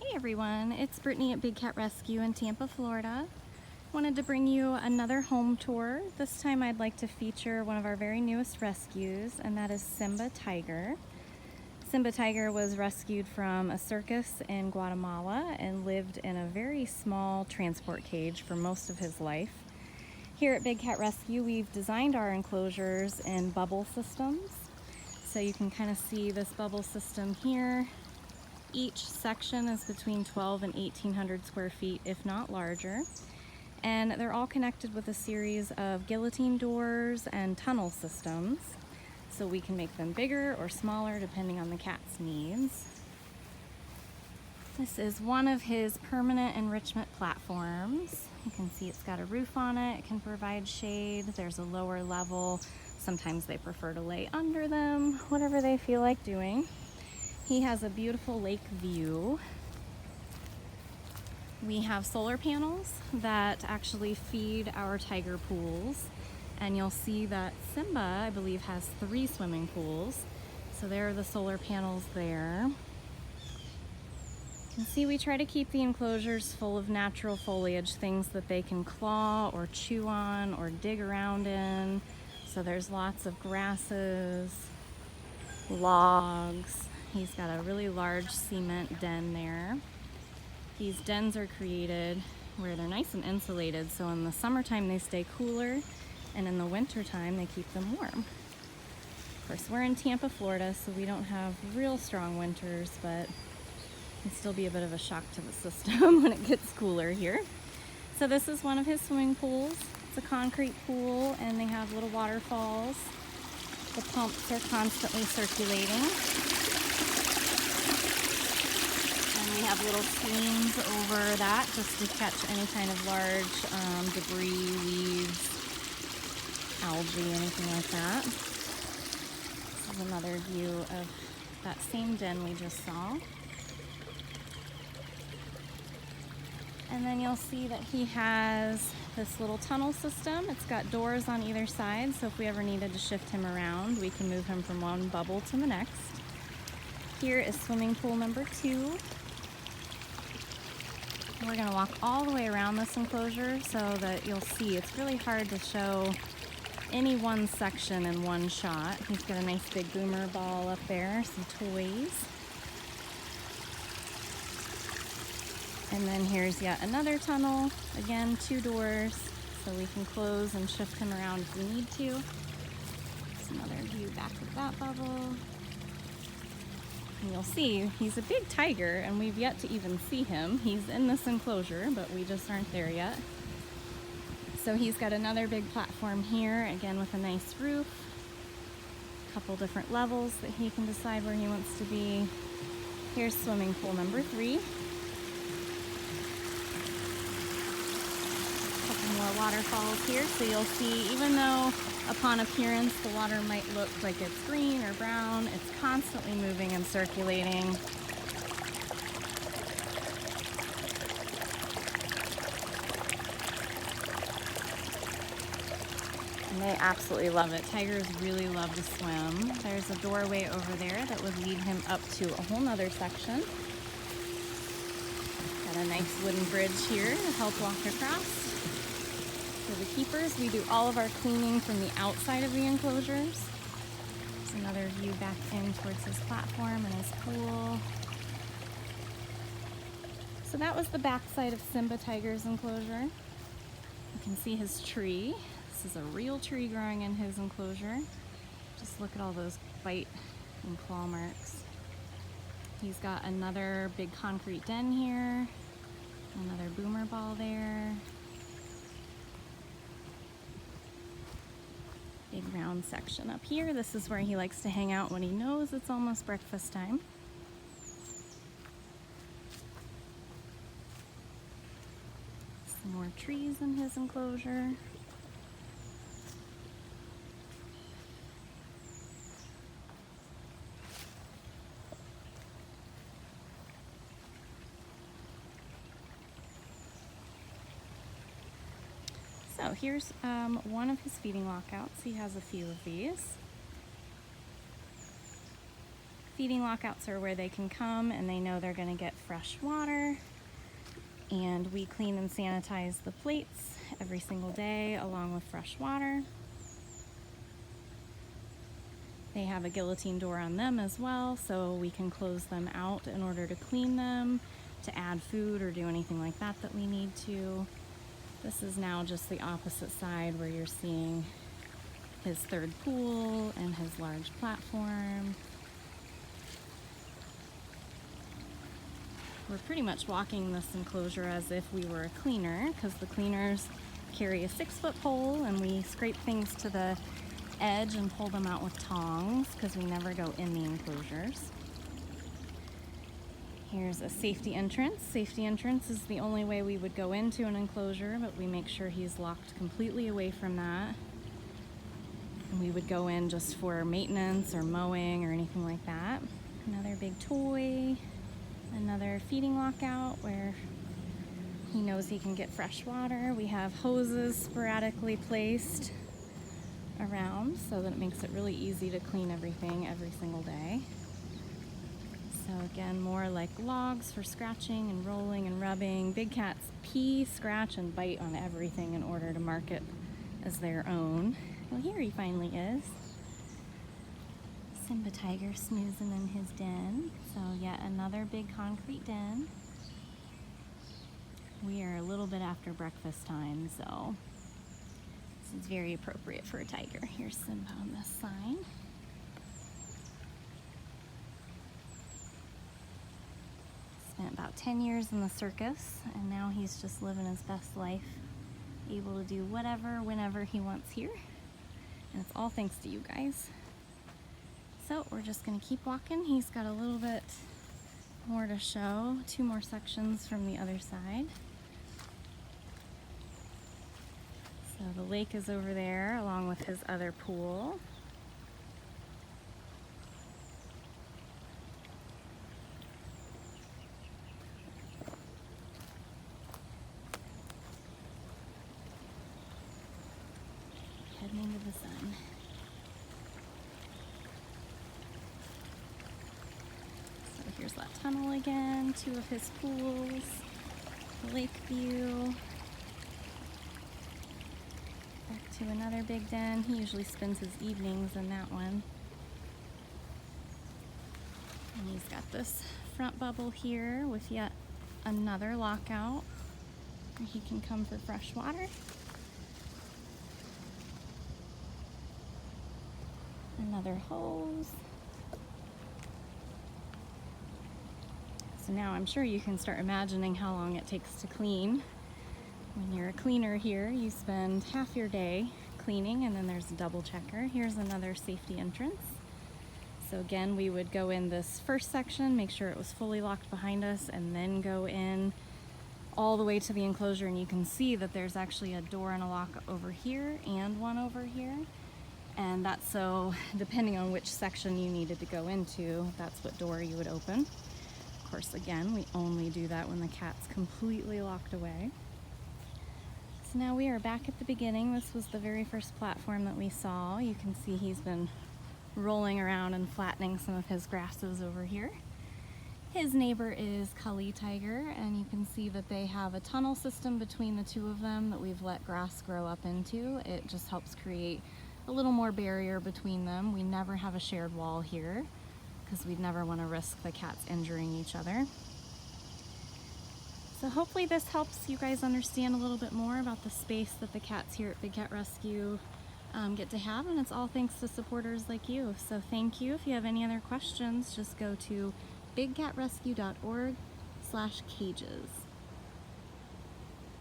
Hey everyone, it's Brittany at Big Cat Rescue in Tampa, Florida. Wanted to bring you another home tour. This time I'd like to feature one of our very newest rescues, and that is Simba Tiger. Simba Tiger was rescued from a circus in Guatemala and lived in a very small transport cage for most of his life. Here at Big Cat Rescue, we've designed our enclosures in bubble systems. So you can kind of see this bubble system here. Each section is between 12 and 1,800 square feet, if not larger. And they're all connected with a series of guillotine doors and tunnel systems. So we can make them bigger or smaller depending on the cat's needs. This is one of his permanent enrichment platforms. You can see it's got a roof on it. It can provide shade. There's a lower level. Sometimes they prefer to lay under them, whatever they feel like doing. He has a beautiful lake view. We have solar panels that actually feed our tiger pools. And you'll see that Simba, I believe, has 3 swimming pools. So there are the solar panels there. You can see we try to keep the enclosures full of natural foliage, things that they can claw or chew on or dig around in. So there's lots of grasses, logs. He's got a really large cement den there. These dens are created where they're nice and insulated, so in the summertime they stay cooler, and in the wintertime they keep them warm. Of course, we're in Tampa, Florida, so we don't have real strong winters, but it can still be a bit of a shock to the system when it gets cooler here. So this is one of his swimming pools. It's a concrete pool, and they have little waterfalls. The pumps are constantly circulating. We have little screens over that just to catch any kind of large debris, leaves, algae, anything like that. This is another view of that same den we just saw. And then you'll see that he has this little tunnel system. It's got doors on either side, so if we ever needed to shift him around, we can move him from one bubble to the next. Here is swimming pool number 2. We're going to walk all the way around this enclosure so that you'll see it's really hard to show any one section in one shot. He's got a nice big boomer ball up there, some toys. And then here's yet another tunnel. Again, 2 doors, so we can close and shift him around if we need to. There's another view back of that bubble. And you'll see he's a big tiger, and we've yet to even see him. He's in this enclosure, but we just aren't there yet. So he's got another big platform here, again with a nice roof. A couple different levels that he can decide where he wants to be. Here's swimming pool number 3. A couple more waterfalls here, so you'll see even though upon appearance the water might look like it's green or brown, it's constantly moving and circulating. And they absolutely love it. Tigers really love to swim. There's a doorway over there that would lead him up to a whole nother section. Got a nice wooden bridge here to help walk across. For the keepers, we do all of our cleaning from the outside of the enclosures. There's another view back in towards his platform and his pool. So that was the back side of Simba Tiger's enclosure. You can see his tree. This is a real tree growing in his enclosure. Just look at all those bite and claw marks. He's got another big concrete den here. Another boomer ball there. Big round section up here. This is where he likes to hang out when he knows it's almost breakfast time. Some more trees in his enclosure. So here's one of his feeding lockouts. He has a few of these. Feeding lockouts are where they can come and they know they're going to get fresh water. And we clean and sanitize the plates every single day along with fresh water. They have a guillotine door on them as well, so we can close them out in order to clean them, to add food or do anything like that that we need to. This is now just the opposite side where you're seeing his third pool and his large platform. We're pretty much walking this enclosure as if we were a cleaner, because the cleaners carry a 6-foot pole and we scrape things to the edge and pull them out with tongs because we never go in the enclosures. Here's a safety entrance. Safety entrance is the only way we would go into an enclosure, but we make sure he's locked completely away from that. And we would go in just for maintenance or mowing or anything like that. Another big toy. Another feeding lockout where he knows he can get fresh water. We have hoses sporadically placed around so that it makes it really easy to clean everything every single day. So again, more like logs for scratching and rolling and rubbing. Big cats pee, scratch, and bite on everything in order to mark it as their own. Well, here he finally is. Simba Tiger snoozing in his den. So yet another big concrete den. We are a little bit after breakfast time, so this is very appropriate for a tiger. Here's Simba on this side. Spent about 10 years in the circus, and now he's just living his best life, able to do whatever, whenever he wants here. And it's all thanks to you guys. So we're just gonna keep walking. He's got a little bit more to show, 2 more sections from the other side. So the lake is over there along with his other pool. Heading into the sun. Here's that tunnel again, 2 of his pools, the lake view. Back to another big den. He usually spends his evenings in that one. And he's got this front bubble here with yet another lockout where he can come for fresh water. Another hose. So now I'm sure you can start imagining how long it takes to clean. When you're a cleaner here, you spend half your day cleaning, and then there's a double checker. Here's another safety entrance. So again, we would go in this first section, make sure it was fully locked behind us, and then go in all the way to the enclosure, and you can see that there's actually a door and a lock over here and one over here. And that's so, depending on which section you needed to go into, that's what door you would open. Of course, again, we only do that when the cat's completely locked away. So now we are back at the beginning. This was the very first platform that we saw. You can see he's been rolling around and flattening some of his grasses over here. His neighbor is Carole Tiger, and you can see that they have a tunnel system between the 2 of them that we've let grass grow up into. It just helps create a little more barrier between them. We never have a shared wall here because we'd never want to risk the cats injuring each other. So hopefully this helps you guys understand a little bit more about the space that the cats here at Big Cat Rescue get to have, and it's all thanks to supporters like you. So thank you. If you have any other questions, just go to bigcatrescue.org/cages.